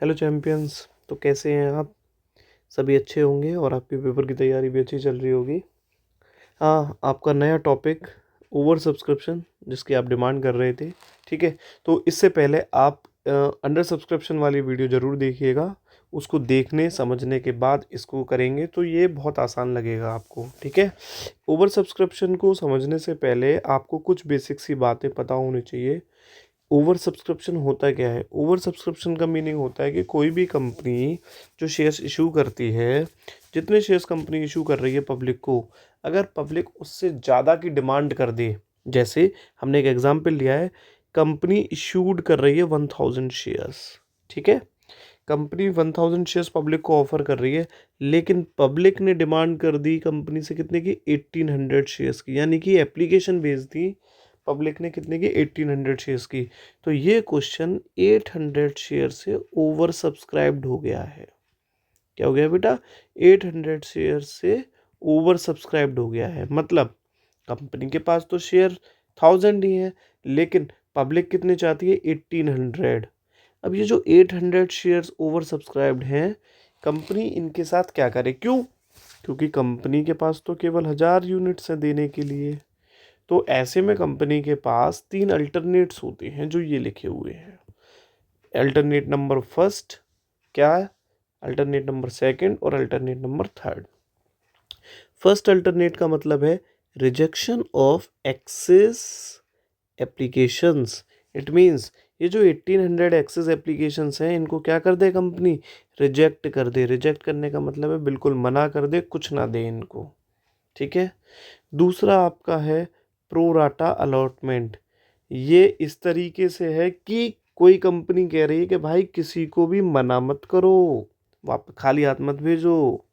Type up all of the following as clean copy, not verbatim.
Hello champions. तो कैसे हैं आप? सभी अच्छे होंगे और आपके पेपर की तैयारी भी अच्छी चल रही होगी। हाँ, आपका नया टॉपिक ओवर सब्सक्रिप्शन, जिसकी आप डिमांड कर रहे थे। ठीक है, तो इससे पहले आप अंडर सब्सक्रिप्शन वाली वीडियो ज़रूर देखिएगा। उसको देखने समझने के बाद इसको करेंगे तो ये बहुत आसान लगेगा आपको। ठीक है, ओवर सब्सक्रिप्शन को समझने से पहले आपको कुछ बेसिक सी बातें पता होनी चाहिए। ओवर सब्सक्रिप्शन होता क्या है? ओवर सब्सक्रिप्शन का मीनिंग होता है कि कोई भी कंपनी जो शेयर्स इशू करती है, जितने शेयर्स कंपनी इशू कर रही है पब्लिक को, अगर पब्लिक उससे ज़्यादा की डिमांड कर दे, जैसे हमने एक एग्जांपल लिया है, कंपनी इशूड कर रही है 1000 शेयर्स। ठीक है, कंपनी 1000 शेयर्स पब्लिक को ऑफर कर रही है, लेकिन पब्लिक ने डिमांड कर दी कंपनी से कितने की? 1800 शेयर्स की, यानी कि एप्लीकेशन भेज दी पब्लिक ने कितने की? 1800 शेयर्स की। तो ये क्वेश्चन 800 शेयर से ओवर सब्सक्राइब्ड हो गया है। क्या हो गया बेटा? 800 शेयर से ओवर सब्सक्राइब्ड हो गया है। मतलब कंपनी के पास तो शेयर 1000 ही है, लेकिन पब्लिक कितने चाहती है? 1800। अब ये जो 800 शेयर्स ओवर सब्सक्राइब्ड हैं, कंपनी इनके साथ क्या करे? क्यों? क्योंकि कंपनी के पास तो केवल 1000 यूनिट्स हैं देने के लिए। तो ऐसे में कंपनी के पास 3 अल्टरनेट्स होते हैं जो ये लिखे हुए हैं। अल्टरनेट नंबर फर्स्ट क्या है? अल्टरनेट नंबर सेकंड और alternate number third. First alternate का मतलब है rejection of excess applications. It means ये जो 1800 एक्सेस एप्लीकेशंस हैं, इनको क्या कर दे कंपनी? रिजेक्ट कर दे। रिजेक्ट करने का मतलब है बिल्कुल मना कर दे, कुछ ना दे इनको। ठीक है, दूसरा आपका है प्रोराटा अलॉटमेंट। ये इस तरीके से है कि कोई कंपनी कह रही है कि भाई किसी को भी मना मत करो, वापस खाली हाथ मत भेजो।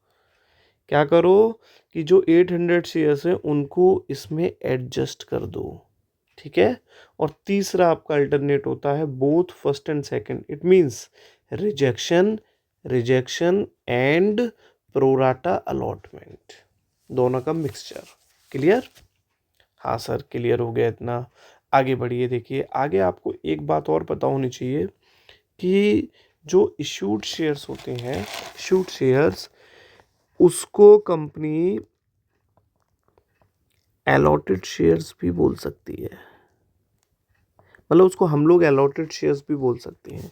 क्या करो कि जो 800 शेयर्स हैं उनको इसमें एडजस्ट कर दो। ठीक है, और तीसरा आपका अल्टरनेट होता है both first and second. It means rejection, rejection and pro rata allotment, दोनों का मिक्सचर। क्लियर? हाँ सर, क्लियर हो गया इतना। आगे बढ़िए। देखिए, आगे आपको एक बात और पता होनी चाहिए कि जो इशूड शेयर्स होते हैं, इशूड शेयर्स, उसको कंपनी अलॉटेड शेयर्स भी बोल सकती है। मतलब उसको हम लोग अलॉटेड शेयर्स भी बोल सकते हैं,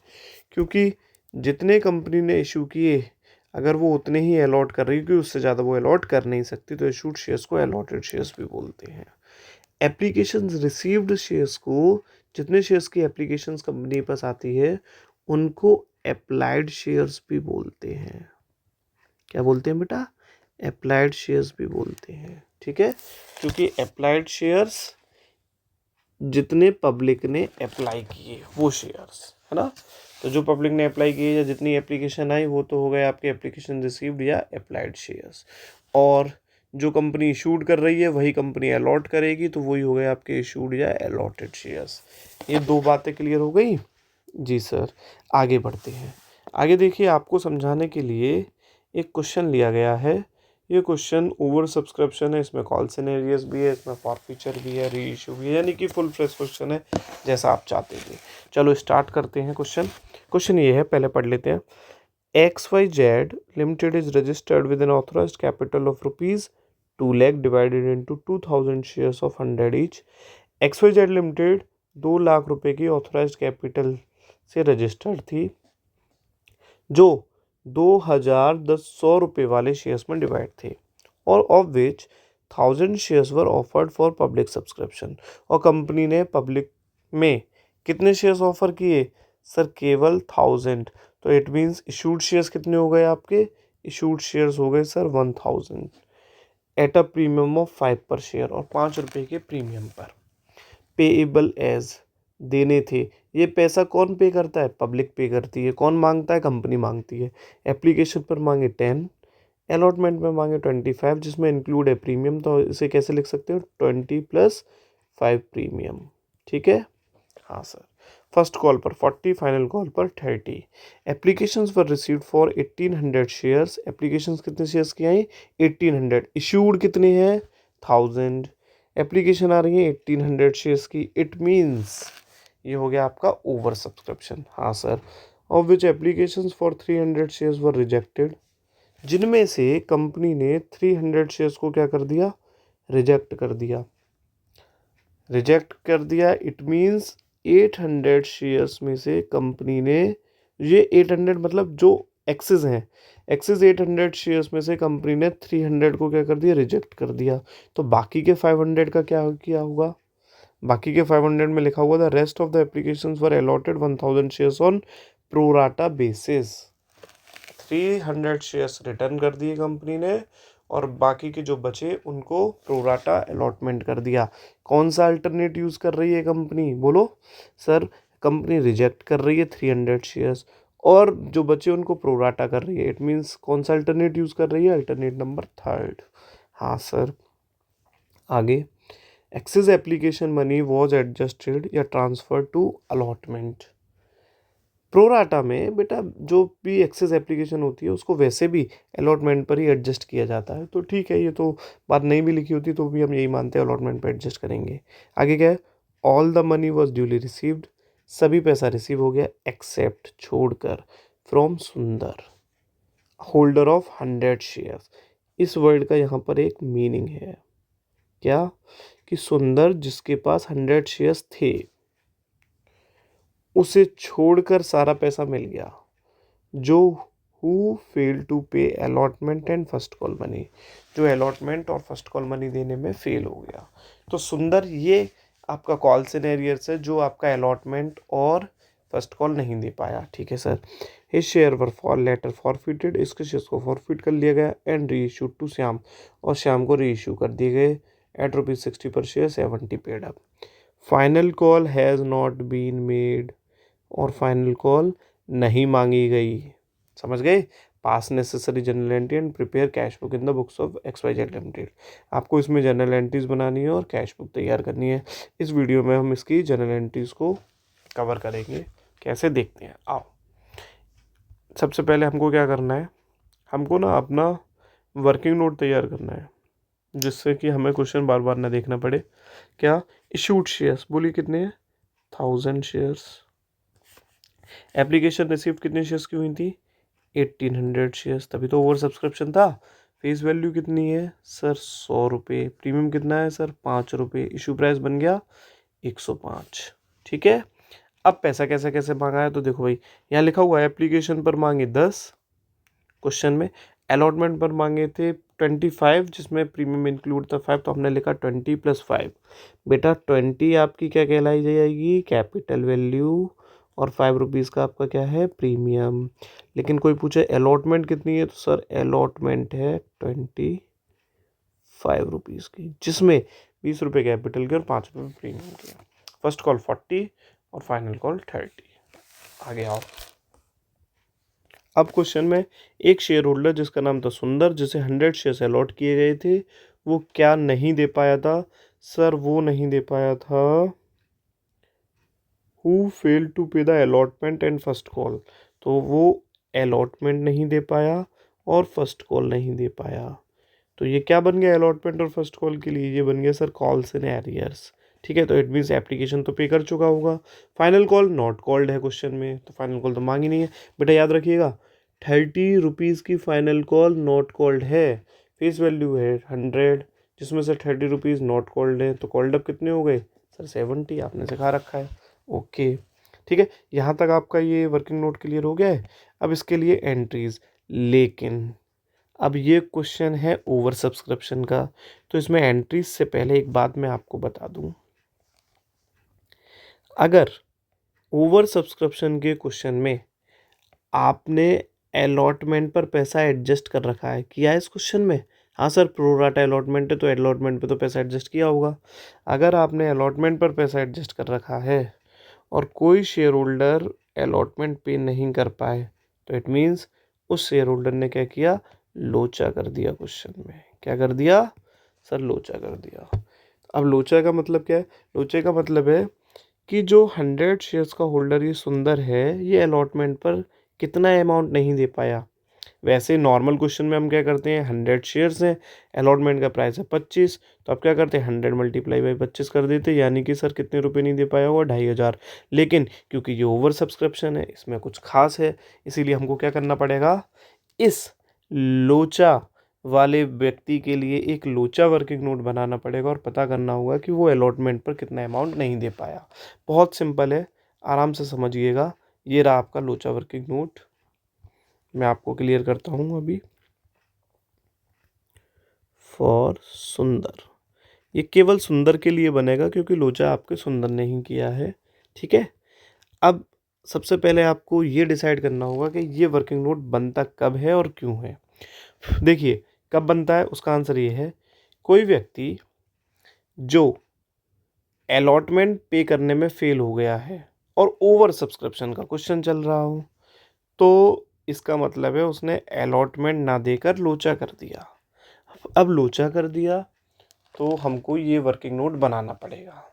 क्योंकि जितने कंपनी ने इशू किए, अगर वो उतने ही अलॉट कर रही है, क्योंकि उससे ज़्यादा वो अलॉट कर नहीं सकती, तो इशूड शेयर्स को अलॉटेड शेयर्स भी बोलते हैं। एप्लीकेशंस रिसीव्ड शेयर्स को, जितने शेयर्स की एप्लीकेशंस कंपनी के पास आती है, उनको अप्लाइड शेयर्स भी बोलते हैं। क्या बोलते हैं बेटा? अप्लाइड शेयर्स भी बोलते हैं। ठीक है, क्योंकि अप्लाइड शेयर्स जितने पब्लिक ने अप्लाई किए वो शेयर्स है ना। तो जो पब्लिक ने अप्लाई किए या जितनी एप्लीकेशन आई, वो तो हो गए आपके एप्लीकेशन रिसीव्ड या अप्लाइड शेयर्स। और जो कंपनी इशूड कर रही है वही कंपनी अलॉट करेगी, तो वही हो गए आपके इशूड या अलॉटेड शेयर्स। ये दो बातें क्लियर हो गई? जी सर। आगे बढ़ते हैं। आगे देखिए, आपको समझाने के लिए एक क्वेश्चन लिया गया है। ये क्वेश्चन ओवर सब्सक्रिप्शन है, इसमें कॉल सिनेरियस भी है, इसमें फॉरफीचर भी है, री इशू भी है, यानी कि फुल फ्रेश क्वेश्चन है, जैसा आप चाहते थे। चलो स्टार्ट करते हैं। क्वेश्चन ये है, पहले पढ़ लेते हैं। XYZ Limited is registered with an authorized capital of rupees 2 lakh divided into 2000 shares of 100 each. XYZ Limited 2 lakh रुपए की ऑथोराइज्ड कैपिटल से रजिस्टर्ड थी, जो 2100 रुपये वाले शेयर्स में डिवाइड थे, और of which 1000 shares were offered for public subscription. और कंपनी ने पब्लिक में कितने शेयर्स ऑफर किए? सर केवल 1000। तो इट मीन्स इशूड शेयर्स कितने हो गए आपके? इशूड शेयर्स हो गए sir 1000 at a premium of 5 पर शेयर, और 5 रुपये के प्रीमियम पर। पेएबल एज, देने थे। ये पैसा कौन पे करता है? पब्लिक पे करती है। कौन मांगता है? कंपनी मांगती है। एप्लीकेशन पर मांगे 10, अलॉटमेंट में मांगे 25, जिसमें इंक्लूड है प्रीमियम, तो इसे कैसे लिख सकते हो? 20 + 5 प्रीमियम। ठीक है, हाँ सर। फर्स्ट कॉल पर 40, फाइनल कॉल पर 30। Applications were received for 1800 shares. Applications कितने शेयर्स की आई? 1800। इशूड कितने हैं? 1000। एप्लीकेशन आ रही है 1800 शेयर्स की। इट मीन्स ये हो गया आपका ओवर सब्सक्रिप्शन। हाँ sir. Of which applications for 300 shares were rejected, जिनमें से कंपनी ने 300 शेयर्स को क्या कर दिया, रिजेक्ट कर दिया। रिजेक्ट कर दिया इट मीन्स 800 शेयर्स में से कंपनी ने, ये 800 मतलब जो एक्सेस हैं, एक्सेस 800 शेयर्स में से कंपनी ने 300 को क्या कर दिया, रिजेक्ट कर दिया। तो बाकी के 500 का क्या किया होगा, बाकी के 500 में लिखा हुआ था rest of the applications were allotted 1000 shares on pro rata basis. 300 shares return कर दिए कंपनी ने और बाकी के जो बचे उनको प्रोराटा अलॉटमेंट कर दिया। कौन सा अल्टरनेट यूज़ कर रही है कंपनी, बोलो सर। कंपनी रिजेक्ट कर रही है 300 शेयर्स और जो बचे उनको प्रोराटा कर रही है। इट मीन्स कौन सा अल्टरनेट यूज़ कर रही है, अल्टरनेट नंबर 3। हाँ सर। आगे, excess application money was adjusted या ट्रांसफर टू अलॉटमेंट। प्रोराटा में बेटा जो भी एक्सेस एप्लीकेशन होती है उसको वैसे भी अलॉटमेंट पर ही एडजस्ट किया जाता है, तो ठीक है, ये तो बात नहीं भी लिखी होती तो भी हम यही मानते हैं अलॉटमेंट पर एडजस्ट करेंगे। आगे क्या है, all the money was duly received, सभी पैसा रिसीव हो गया एक्सेप्ट छोड़कर, फ्रॉम सुंदर होल्डर ऑफ 100 शेयर्स। इस वर्ड का यहाँ पर एक मीनिंग है क्या, कि सुंदर जिसके पास 100 शेयर्स थे उसे छोड़कर सारा पैसा मिल गया। जो हु फेल टू पे allotment and first call money, जो अलॉटमेंट और फर्स्ट कॉल मनी देने में फेल हो गया। तो सुंदर ये आपका कॉल सिनेरियर्स है जो आपका अलॉटमेंट और फर्स्ट कॉल नहीं दे पाया। ठीक है sir. His share were for later forfeited, इसके शेयर्स को फॉरफिट कर लिया गया and re issued to Shyam, और श्याम को री इशू कर दिए गए at ₹60 per share, 70 paid up. Final call has not been made, और फाइनल कॉल नहीं मांगी गई। समझ गए, pass necessary journal entry and prepare cash book in the books of XYZ limited. आपको इसमें जर्नल एंट्रीज बनानी है और कैश बुक तैयार करनी है। इस वीडियो में हम इसकी जर्नल एंट्रीज को कवर करेंगे, कैसे देखते हैं आओ। सबसे पहले हमको क्या करना है, हमको ना अपना वर्किंग नोट तैयार करना है जिससे कि हमें क्वेश्चन बार बार ना देखना पड़े। क्या, इशूड शेयर्स बोलिए कितने हैं, 1000 शेयर्स। एप्लीकेशन रिसीव कितने शेयर्स की हुई थी, 1800 शेयर्स, तभी तो ओवर सब्सक्रिप्शन था। फेस वैल्यू कितनी है सर, 100 रुपये। प्रीमियम कितना है सर, 5 रुपये। इशू प्राइस बन गया 105। ठीक है। अब पैसा कैसे कैसे मांगा है, तो देखो भाई यहाँ लिखा हुआ है एप्लीकेशन पर मांगे 10 क्वेश्चन में, अलॉटमेंट पर मांगे थे 25 जिसमें प्रीमियम इंक्लूड था 5, तो हमने लिखा 20 + 5। बेटा 20 आपकी क्या कहलाई जाएगी, कैपिटल वैल्यू, और 5 रुपीज़ का आपका क्या है, प्रीमियम। लेकिन कोई पूछे अलॉटमेंट कितनी है, तो सर अलॉटमेंट है 25 रुपीज़ की, जिसमें 20 रुपये कैपिटल के और 5 रुपये प्रीमियम के। फर्स्ट कॉल 40 और फाइनल कॉल 30। आगे आओ। अब क्वेश्चन में एक शेयर होल्डर जिसका नाम था सुंदर, जिसे 100 शेयर्स अलॉट किए गए थे, वो क्या नहीं दे पाया था सर, वो नहीं दे पाया था हु फेल टू पे the allotment and first call. तो वो अलॉटमेंट नहीं दे पाया और फर्स्ट कॉल नहीं दे पाया। तो ये क्या बन गया अलॉटमेंट और फर्स्ट कॉल के लिए, ये बन गया सर कॉल्स इन एरियर्स। ठीक है, तो इट मीन्स एप्लीकेशन तो पे कर चुका होगा। फाइनल कॉल नॉट कॉल्ड है क्वेश्चन में, तो फाइनल कॉल तो मांगी नहीं है। बेटा याद रखिएगा 30 रुपीज़ की फाइनल कॉल नॉट कॉल्ड है, फेस वैल्यू है 100 जिसमें से 30 रुपीज़ नॉट कॉल्ड है, तो कॉल्ड अप कितने हो गए सर, 70 आपने सिखा रखा है। ओके ठीक है, यहाँ तक आपका ये वर्किंग नोट क्लियर हो गया है। अब इसके लिए एंट्रीज, लेकिन अब ये क्वेश्चन है ओवर सब्सक्रिप्शन का, तो इसमें एंट्रीज से पहले एक बात मैं आपको बता दूं, अगर ओवर सब्सक्रिप्शन के क्वेश्चन में आपने अलॉटमेंट पर पैसा एडजस्ट कर रखा है, किया है इस क्वेश्चन में, हाँ सर प्रोराटा अलॉटमेंट है तो अलॉटमेंट पे तो पैसा एडजस्ट किया होगा। अगर आपने अलॉटमेंट पर पैसा एडजस्ट कर रखा है और कोई शेयर होल्डर अलॉटमेंट पे नहीं कर पाए, तो इट मीन्स उस शेयर होल्डर ने क्या किया, लोचा कर दिया क्वेश्चन में। क्या कर दिया सर, लोचा कर दिया। अब लोचा का मतलब क्या है, लोचे का मतलब है कि जो 100 शेयर्स का होल्डर ये सुंदर है, ये अलॉटमेंट पर कितना अमाउंट नहीं दे पाया, वैसे नॉर्मल क्वेश्चन में हम क्या करते हैं, 100 शेयर्स हैं, अलॉटमेंट का प्राइस है 25, तो आप क्या करते हैं 100 मल्टीप्लाई बाई 25 कर देते, यानी कि सर कितने रुपए नहीं दे पाया होगा, 2500। लेकिन क्योंकि ये ओवर सब्सक्रिप्शन है, इसमें कुछ खास है, इसीलिए हमको क्या करना पड़ेगा, इस लोचा वाले व्यक्ति के लिए एक लोचा वर्किंग नोट बनाना पड़ेगा और पता करना होगा कि वो अलॉटमेंट पर कितना अमाउंट नहीं दे पाया। बहुत सिंपल है, आराम से समझिएगा। ये रहा आपका लोचा वर्किंग नोट, मैं आपको क्लियर करता हूँ अभी। फॉर सुंदर, ये केवल सुंदर के लिए बनेगा क्योंकि लोचा आपके सुंदर ने ही किया है, ठीक है। अब सबसे पहले आपको ये डिसाइड करना होगा कि ये वर्किंग नोट बनता कब है और क्यों है। देखिए कब बनता है, उसका आंसर ये है, कोई व्यक्ति जो अलॉटमेंट पे करने में फेल हो गया है और ओवर सब्सक्रिप्शन का क्वेश्चन चल रहा हो, तो इसका मतलब है उसने अलॉटमेंट ना देकर लोचा कर दिया। अब लोचा कर दिया तो हमको ये वर्किंग नोट बनाना पड़ेगा।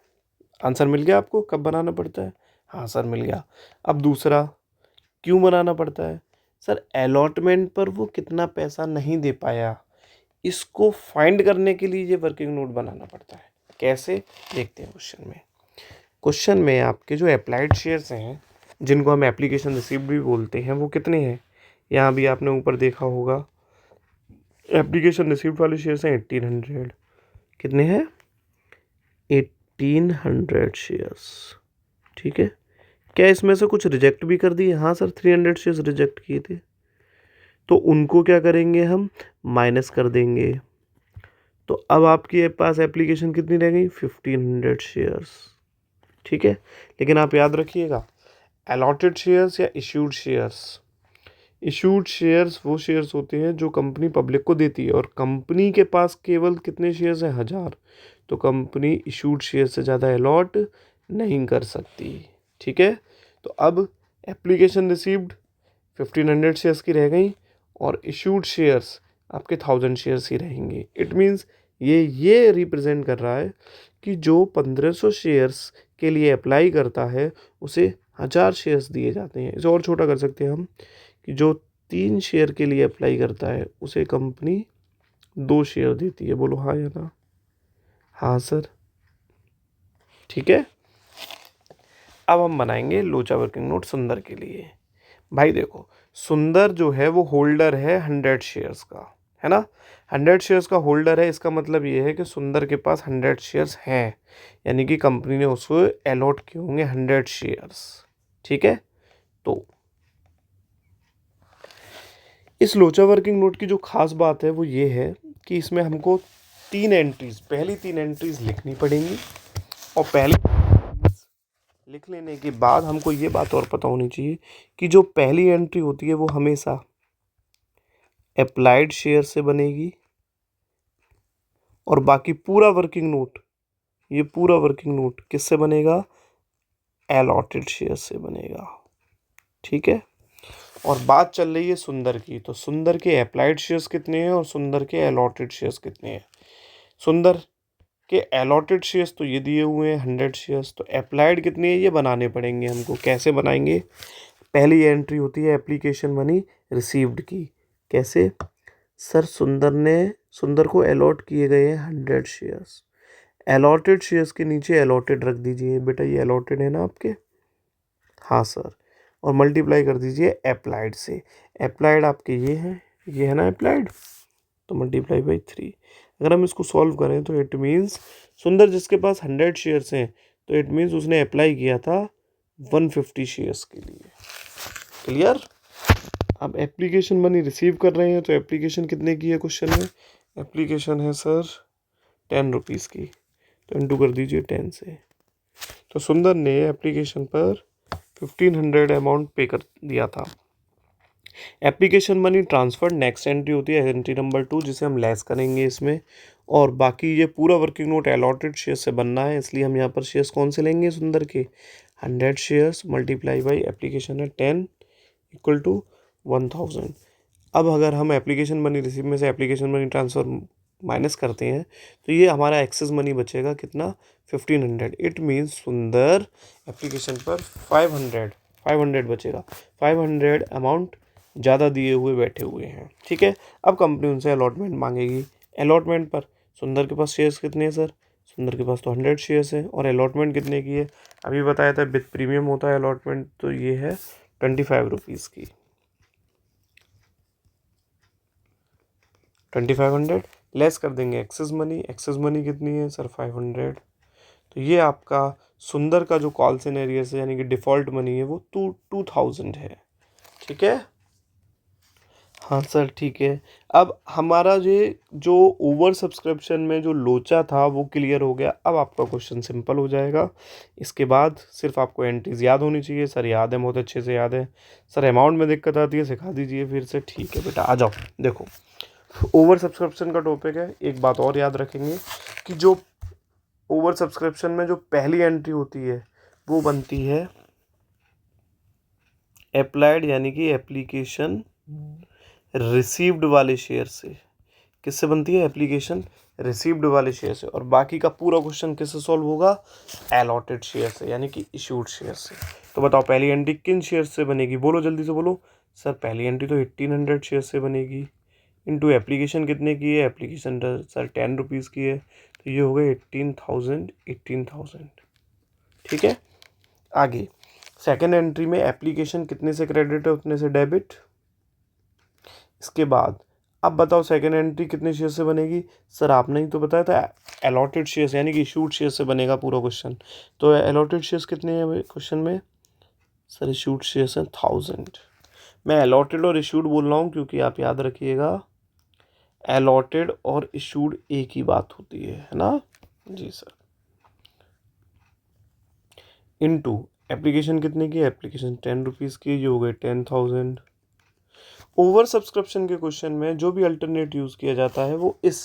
आंसर मिल गया आपको कब बनाना पड़ता है, हाँ सर मिल गया। अब दूसरा, क्यों बनाना पड़ता है, सर अलॉटमेंट पर वो कितना पैसा नहीं दे पाया, इसको फाइंड करने के लिए ये वर्किंग नोट बनाना पड़ता है। कैसे, देखते हैं क्वेश्चन में। क्वेश्चन में आपके जो अप्लाइड शेयर्स हैं, जिनको हम एप्लीकेशन रिसीव्ड भी बोलते हैं, वो कितने हैं, यहाँ भी आपने ऊपर देखा होगा, एप्लीकेशन रिसीव्ड वाले शेयर्स हैं 1800। कितने हैं, 1800 शेयर्स, ठीक है। क्या इसमें से कुछ रिजेक्ट भी कर दिए, हाँ सर 300 शेयर्स रिजेक्ट किए थे, तो उनको क्या करेंगे हम, माइनस कर देंगे। तो अब आपके पास एप्लीकेशन कितनी रह गई, 1500 शेयर्स, ठीक है। लेकिन आप याद रखिएगा, अलॉटेड शेयर्स या इश्यूड शेयर्स, इशूड शेयर्स वो शेयर्स होते हैं जो कंपनी पब्लिक को देती है, और कंपनी के पास केवल कितने शेयर्स हैं, 1000, तो कंपनी इशूड शेयर से ज़्यादा अलॉट नहीं कर सकती, ठीक है। तो अब एप्लीकेशन रिसीव्ड 1500 शेयर्स की रह गई और इशूड शेयर्स आपके 1000 शेयर्स ही रहेंगे। इट मीन्स ये रिप्रेजेंट कर रहा है कि जो 1500 शेयर्स के लिए अप्लाई करता है उसे 1000 शेयर्स दिए जाते हैं। इसे और छोटा कर सकते हैं हम, कि जो 3 शेयर के लिए अप्लाई करता है उसे कंपनी 2 शेयर देती है। बोलो हाँ या ना, हाँ सर, ठीक है। अब हम बनाएंगे लोचा वर्किंग नोट सुंदर के लिए। भाई देखो, सुंदर जो है वो होल्डर है 100 शेयर्स का, है ना, 100 शेयर्स का होल्डर है। इसका मतलब ये है कि सुंदर के पास 100 शेयर्स हैं, यानी कि कंपनी ने उसको अलॉट किए होंगे 100 शेयर्स, ठीक है। तो इस लोचा वर्किंग नोट की जो खास बात है वो ये है कि इसमें हमको 3 एंट्रीज, पहली 3 एंट्रीज लिखनी पड़ेंगी, और पहली लिख लेने के बाद हमको ये बात और पता होनी चाहिए कि जो पहली एंट्री होती है वो हमेशा अप्लाइड शेयर से बनेगी, और बाकी पूरा वर्किंग नोट, ये पूरा वर्किंग नोट किससे बनेगा, अलॉटेड शेयर से बनेगा, ठीक है। और बात चल रही है सुंदर की, तो सुंदर के अप्लाइड शेयर्स कितने हैं और सुंदर के अलॉटेड शेयर्स कितने हैं। सुंदर के अलॉटेड शेयर्स तो ये दिए हुए हैं 100 शेयर्स, तो अप्लाइड कितने हैं ये बनाने पड़ेंगे हमको। कैसे बनाएंगे, पहली एंट्री होती है एप्लीकेशन मनी रिसीव्ड की। कैसे, सर सुंदर को अलॉट किए गए हैं 100 शेयर्स, अलॉटेड शेयर्स के नीचे अलॉटेड रख दीजिए, बेटा ये अलॉटेड है ना आपके, हाँ सर, और मल्टीप्लाई कर दीजिए अप्लाइड से। अप्लाइड आपके ये है ना अप्लाइड, तो मल्टीप्लाई बाई 3। अगर हम इसको सॉल्व करें तो इट मीन्स सुंदर जिसके पास 100 शेयर्स हैं, तो इट मीन्स उसने अप्लाई किया था 150 शेयर्स के लिए। क्लियर। अब एप्लीकेशन मनी रिसीव कर रहे हैं, तो एप्लीकेशन कितने की है क्वेश्चन में, एप्लीकेशन है सर 10 रुपीज़ की, तो इंटू कर दीजिए 10 से। तो सुंदर ने एप्लीकेशन पर 1500 अमाउंट पे कर दिया था। Application money transfer next entry होती है एंट्री नंबर 2, जिसे हम लेस करेंगे इसमें, और बाकी ये पूरा वर्किंग नोट अलॉटेड शेयर से बनना है, इसलिए हम यहाँ पर शेयर्स कौन से लेंगे सुंदर के, 100 शेयर्स मल्टीप्लाई बाई एप्लीकेशन है 10 इक्वल टू 1000। अब अगर हम एप्लीकेशन मनी रिसीव में से एप्लीकेशन मनी ट्रांसफ़र माइनस करते हैं, तो ये हमारा एक्सेस मनी बचेगा कितना, 1500। इट मीन्स सुंदर एप्लीकेशन पर 500 बचेगा, 500 अमाउंट ज़्यादा दिए हुए बैठे हुए हैं। ठीक है, अब कंपनी उनसे अलॉटमेंट मांगेगी। अलॉटमेंट पर सुंदर के पास शेयर्स कितने हैं सर? सुंदर के पास तो 100 शेयर्स हैं। और अलॉटमेंट कितने की है? अभी बताया था विद प्रीमियम होता है अलॉटमेंट, तो ये है 25 रुपीज़ की। 2500 लेस कर देंगे एक्सेस मनी। एक्सेस मनी कितनी है सर? 500। तो ये आपका सुंदर का जो कॉल सिनेरियस है यानी कि डिफ़ॉल्ट मनी है वो 2000 है। ठीक है, हाँ सर ठीक है। अब हमारा ये जो ओवर सब्सक्रिप्शन में जो लोचा था वो क्लियर हो गया। अब आपका क्वेश्चन सिंपल हो जाएगा। इसके बाद सिर्फ आपको एंट्रीज याद होनी चाहिए। सर याद है, बहुत अच्छे से याद है। सर अमाउंट में दिक्कत आती है, सिखा दीजिए फिर से। ठीक है बेटा, आ जाओ। देखो, ओवर सब्सक्रिप्शन का टॉपिक है। एक बात और याद रखेंगे कि जो ओवर सब्सक्रिप्शन में जो पहली एंट्री होती है वो बनती है अप्लाइड यानी कि एप्लीकेशन रिसीव्ड वाले शेयर से। किससे बनती है? एप्लीकेशन रिसीव्ड वाले शेयर से। और बाकी का पूरा क्वेश्चन किससे सॉल्व होगा? अलॉटेड शेयर से यानी कि इशूड शेयर से। तो बताओ पहली एंट्री किन शेयर से बनेगी? बोलो जल्दी से बोलो। सर पहली एंट्री तो 1800 शेयर से बनेगी। इनटू एप्लीकेशन कितने की है? एप्लीकेशन सर 10 रुपीज़ की है, तो ये हो गए 18,000। ठीक है, आगे सेकेंड एंट्री में एप्लीकेशन कितने से क्रेडिट है? उतने से डेबिट। इसके बाद अब बताओ सेकेंड एंट्री कितने शेयर से बनेगी? सर आपने ही तो बताया था अलॉटेड शेयर्स यानी कि इशूड शेयर से बनेगा पूरा क्वेश्चन। तो अलॉटेड शेयर्स कितने हैं क्वेश्चन में? सर इशूड शेयर्स हैं 1000। मैं अलॉटेड और इशूड बोल रहा हूँ क्योंकि आप याद रखिएगा अलॉटेड और इशूड एक ही बात होती है ना जी सर। इनटू एप्लीकेशन कितने की? एप्लीकेशन 10 रुपीज़ की, जो हो गए 10,000। ओवर सब्सक्रिप्शन के क्वेश्चन में जो भी अल्टरनेट यूज़ किया जाता है वो इस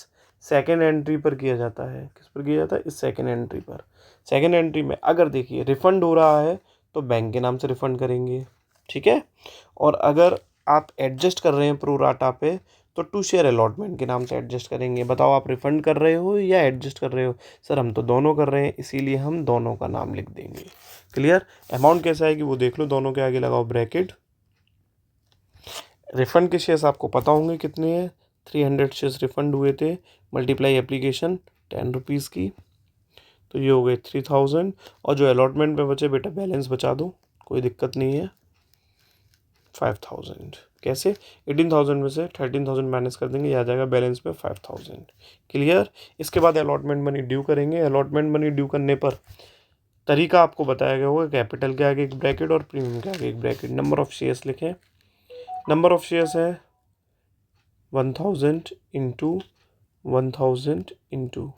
सेकेंड एंट्री पर किया जाता है। किस पर किया जाता है? इस सेकेंड एंट्री पर। सेकेंड एंट्री में अगर देखिए रिफंड हो रहा है तो बैंक के नाम से रिफंड करेंगे। ठीक है, और अगर आप एडजस्ट कर रहे हैं प्रोराटा पे तो टू शेयर अलॉटमेंट के नाम से एडजस्ट करेंगे। बताओ आप रिफंड कर रहे हो या एडजस्ट कर रहे हो? सर हम तो दोनों कर रहे हैं, इसीलिए हम दोनों का नाम लिख देंगे। क्लियर? अमाउंट कैसा आएगी वो देख लो, दोनों के आगे लगाओ ब्रैकेट। रिफ़ंड के शेयर्स आपको पता होंगे कितने हैं? 300 शेयर्स रिफ़ंड हुए थे, मल्टीप्लाई एप्लीकेशन 10 रुपीज़ की, तो ये हो गए 3000। और जो अलॉटमेंट में बचे बेटा बैलेंस बचा दो, कोई दिक्कत नहीं है, 5000। कैसे? 18,000 में से 13,000 माइनस कर देंगे, ये आ जाएगा बैलेंस में 5000। क्लियर? इसके बाद अलॉटमेंट मनी ड्यू करेंगे। अलॉटमेंट मनी ड्यू करने पर तरीका आपको बताया गया होगा, कैपिटल के आगे एक ब्रैकेट और प्रीमियम के आगे एक ब्रैकेट। नंबर ऑफ़ शेयर्स लिखें। नंबर ऑफ़ शेयर्स है 1000 इंटू 1000 इंटू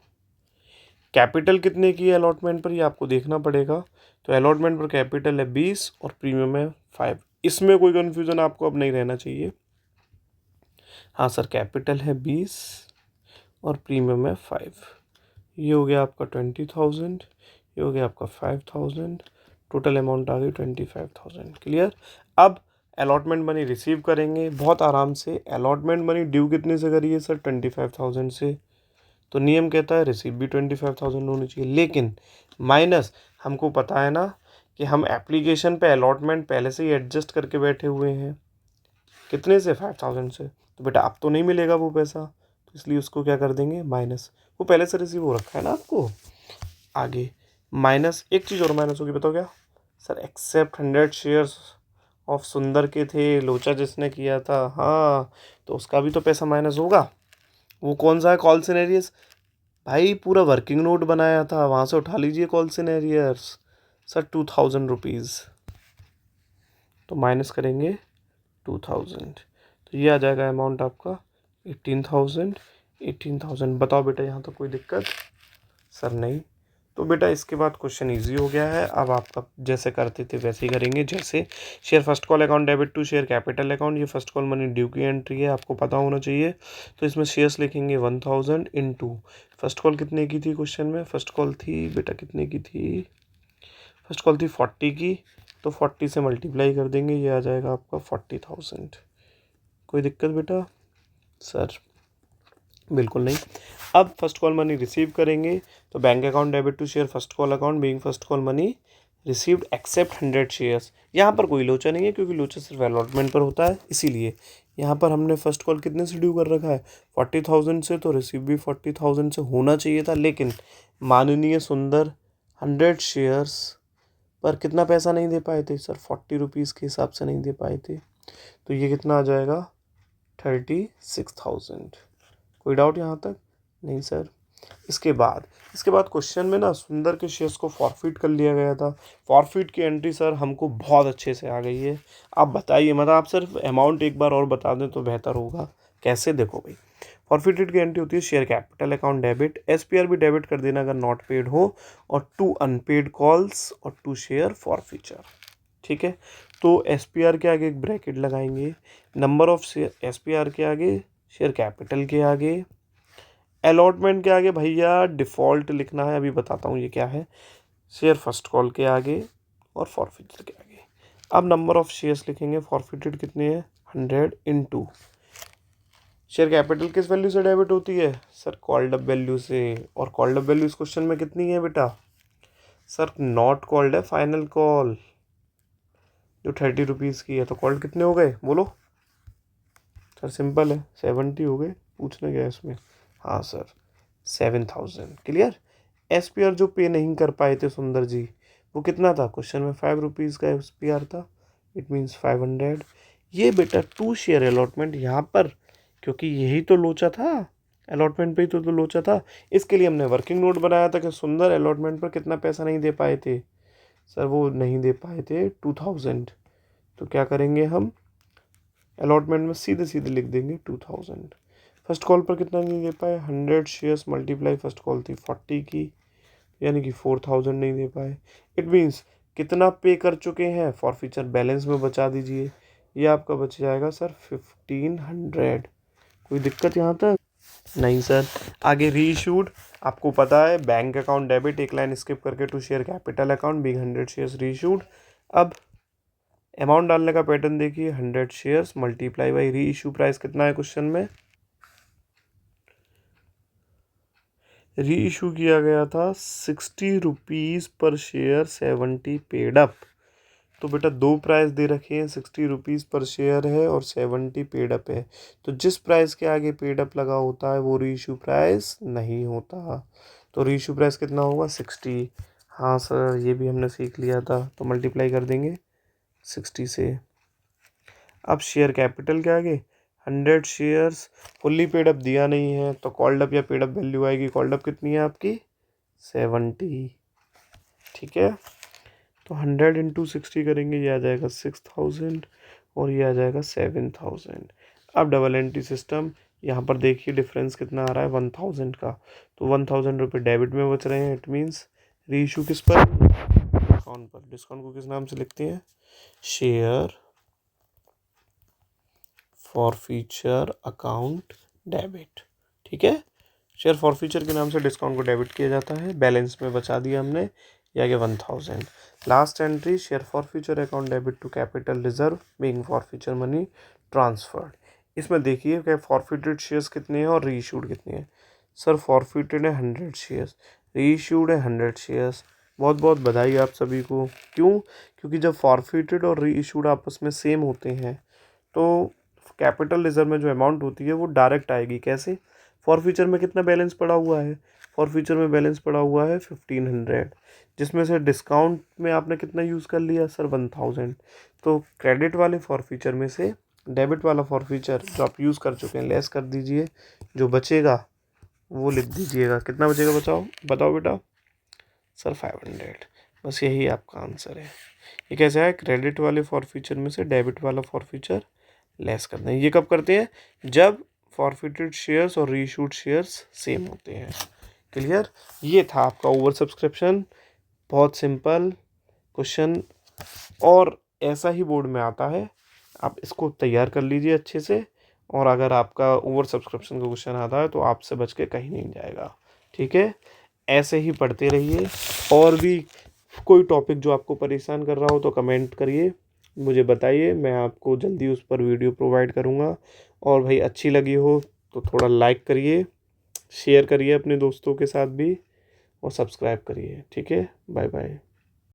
कैपिटल कितने की है अलॉटमेंट पर, ये आपको देखना पड़ेगा। तो अलॉटमेंट पर कैपिटल है 20 और प्रीमियम है 5। इसमें कोई कन्फ्यूज़न आपको अब नहीं रहना चाहिए। हाँ सर, कैपिटल है 20 और प्रीमियम है 5। ये हो गया आपका 20,000, ये हो गया आपका 5000। टोटल अमाउंट आ गई 25,000। क्लियर? अब अलॉटमेंट मनी रिसीव करेंगे बहुत आराम से। अलॉटमेंट मनी ड्यू कितने से करिए सर? 25,000 से। तो नियम कहता है रिसीव भी 25,000 होनी चाहिए, लेकिन माइनस हमको पता है ना कि हम एप्लीकेशन पे अलॉटमेंट पहले से ही एडजस्ट करके बैठे हुए हैं। कितने से? 5000 से। तो बेटा अब तो नहीं मिलेगा वो पैसा, तो इसलिए उसको क्या कर देंगे? माइनस। वो पहले से रिसीव हो रखा है ना आपको। आगे माइनस, एक चीज़ और माइनस होगी, बताओ क्या? सर एक्सेप्ट 100 शेयर्स ऑफ सुंदर के थे, लोचा जिसने किया था, हाँ, तो उसका भी तो पैसा माइनस होगा। वो कौन सा है? Call cinereous. भाई पूरा वर्किंग नोट बनाया था, वहाँ से उठा लीजिए कॉल सिनेरियस। सर 2000 रुपीज़, तो माइनस करेंगे 2000, तो ये आ जाएगा अमाउंट आपका 18,000। बताओ बेटा यहाँ तो कोई दिक्कत? सर नहीं। तो बेटा इसके बाद क्वेश्चन इजी हो गया है। अब आपका जैसे करते थे वैसे ही करेंगे। जैसे share first call account debit to share capital account, ये फर्स्ट कॉल मनी ड्यू की एंट्री है, आपको पता होना चाहिए। तो इसमें शेयर्स लिखेंगे 1000 इंटू फर्स्ट कॉल कितने की थी क्वेश्चन में? फर्स्ट कॉल थी बेटा कितने की थी? फर्स्ट कॉल थी 40 की, तो 40 से मल्टीप्लाई कर देंगे, ये आ जाएगा आपका 40,000। कोई दिक्कत बेटा? सर बिल्कुल नहीं। अब फर्स्ट कॉल मनी रिसीव करेंगे, तो bank account debit to share first call account being first call money received except 100 shares. यहाँ पर कोई लोचा नहीं है क्योंकि लोचा सिर्फ अलॉटमेंट पर होता है, इसीलिए यहाँ पर हमने फर्स्ट कॉल कितने से ड्यू कर रखा है 40,000 से, तो रिसीव भी 40,000 से होना चाहिए था। लेकिन माननीय सुंदर 100 शेयर्स पर कितना पैसा नहीं दे पाए थे सर, 40 रुपीज़ के हिसाब से नहीं दे पाए थे, तो ये कितना आ जाएगा 36,000। कोई डाउट यहाँ तक? नहीं सर। इसके बाद क्वेश्चन में ना सुंदर के शेयर्स को फॉरफिट कर लिया गया था। फॉरफिट की एंट्री सर हमको बहुत अच्छे से आ गई है। आप बताइए, मतलब आप सिर्फ अमाउंट एक बार और बता दें तो बेहतर होगा। कैसे? देखो भाई, फॉरफिटेड की एंट्री होती है share capital account debit, SPR भी डेबिट कर देना अगर नॉट पेड हो, और 2 अनपेड कॉल्स और 2 शेयर फॉरफीचर। ठीक है, तो एसपीआर के आगे एक ब्रैकेट लगाएंगे, नंबर ऑफ शेयर एसपीआर के आगे, शेयर कैपिटल के आगे, अलॉटमेंट के आगे भैया डिफ़ॉल्ट लिखना है, अभी बताता हूँ ये क्या है, शेयर फर्स्ट कॉल के आगे और फॉरफिटेड के आगे। अब नंबर ऑफ शेयर्स लिखेंगे, फॉरफिटेड कितने हैं 100 इंटू शेयर कैपिटल किस वैल्यू से डेबिट होती है सर, कॉल्ड अप वैल्यू से। और कॉल्ड अप वैल्यू इस क्वेश्चन में कितनी है बेटा सर, नॉट कॉल्ड है, फाइनल कॉल जो 30 रुपीज़ की है। तो कॉल्ड कितने हो गए बोलो सर? सिंपल है, 70 हो गए, पूछना क्या है इसमें। हाँ सर 7,000। क्लियर। एसपीआर जो पे नहीं कर पाए थे सुंदर जी, वो कितना था क्वेश्चन में, 5 रुपीज़ का एसपीआर था, इट मीन्स 500। ये बेटा 2 शेयर अलॉटमेंट यहाँ पर, क्योंकि यही तो लोचा था, अलॉटमेंट पे ही तो लोचा था, इसके लिए हमने वर्किंग नोट बनाया था कि सुंदर अलॉटमेंट पर कितना पैसा नहीं दे पाए थे सर, वो नहीं दे पाए थे 2000। तो क्या करेंगे हम, अलॉटमेंट में सीधे सीधे लिख देंगे 2000। फर्स्ट कॉल पर कितना नहीं दे पाए, 100 शेयर्स मल्टीप्लाई फर्स्ट कॉल थी 40 की, यानी कि 4000 नहीं दे पाए। इट मीन्स कितना पे कर चुके हैं, फॉरफीचर बैलेंस में बचा दीजिए, ये आपका बच जाएगा सर 1500। कोई दिक्कत यहाँ तक? नहीं सर। आगे री इशूड, आपको पता है बैंक अकाउंट डेबिट, एक लाइन स्किप करके to share capital account being 100 shares reissued. अब अमाउंट डालने का पैटर्न देखिए, 100 shares multiply by reissue price कितना है क्वेश्चन में, री इशू किया गया था 60 रुपीज़ पर शेयर, 70 पेड अप। तो बेटा दो प्राइस दे रखे हैं, 60 रुपीज़ पर शेयर है और 70 पेड अप है। तो जिस प्राइस के आगे पेड अप लगा होता है वो री इशू प्राइस नहीं होता। तो री इशू प्राइस कितना होगा 60। हाँ सर, ये भी हमने सीख लिया था, तो मल्टीप्लाई कर देंगे 60 से। अब शेयर कैपिटल के आगे 100 शेयर्स, फुल्ली पेड अप दिया नहीं है तो कॉल्ड अप या पेड अप वैल्यू आएगी, कॉल्ड अप कितनी है आपकी 70। ठीक है, तो 100 इंटू 60 करेंगे, ये आ जाएगा 6000 और ये आ जाएगा 7000। अब डबल एंट्री सिस्टम, यहाँ पर देखिए डिफरेंस कितना आ रहा है 1000 का, तो 1000 रुपये डेबिट में बच रहे हैं। इट मीन्स री इशू किस पर, डिस्काउंट पर। डिस्काउंट को किस नाम से लिखते हैं, शेयर फॉरफीचर अकाउंट डेबिट। ठीक है, शेयर फॉरफीचर के नाम से डिस्काउंट को डेबिट किया जाता है, बैलेंस में बचा दिया हमने, ये आ गया 1000। Last entry share forfeiture account debit to capital reserve being forfeiture money transferred. इसमें देखिए क्या फॉरफिटेड शेयर्स कितने हैं और री इशूड कितने हैं। सर फॉरफिटेड है 100 शेयर्स, री इशूड है 100 शेयर्स। बहुत बहुत बधाई आप सभी को। क्यों? क्योंकि जब फॉरफिटेड और री इशूड आपस में सेम होते हैं तो कैपिटल रिजर्व में जो अमाउंट होती है वो डायरेक्ट आएगी। कैसे? फॉरफीचर में कितना बैलेंस पड़ा हुआ है, फॉरफीचर में बैलेंस पड़ा हुआ है 1500, जिसमें से डिस्काउंट में आपने कितना यूज़ कर लिया सर 1000। तो क्रेडिट वाले फॉरफीचर में से डेबिट वाला फॉरफीचर जो आप यूज़ कर चुके हैं लेस कर दीजिए, जो बचेगा वो लिख दीजिएगा। कितना बचेगा बताओ बेटा सर 500। बस यही आपका आंसर है। ये कैसे है, क्रेडिट वाले फॉरफीचर में से डेबिट वाला फॉरफीचर लेस करते हैं। ये कब करते हैं, जब फॉरफिटेड शेयर्स और रीइशूड शेयर्स सेम होते हैं। क्लियर। ये था आपका ओवर सब्सक्रिप्शन, बहुत सिंपल क्वेश्चन और ऐसा ही बोर्ड में आता है, आप इसको तैयार कर लीजिए अच्छे से। और अगर आपका ओवर सब्सक्रिप्शन का क्वेश्चन आता है तो आपसे बच के कहीं नहीं जाएगा। ठीक है, ऐसे ही पढ़ते रहिए। और भी कोई टॉपिक जो आपको परेशान कर रहा हो तो कमेंट करिए, मुझे बताइए, मैं आपको जल्दी उस पर वीडियो प्रोवाइड करूँगा। और भाई अच्छी लगी हो तो थोड़ा लाइक करिए, शेयर करिए अपने दोस्तों के साथ भी और सब्सक्राइब करिए। ठीक है, बाय बाय।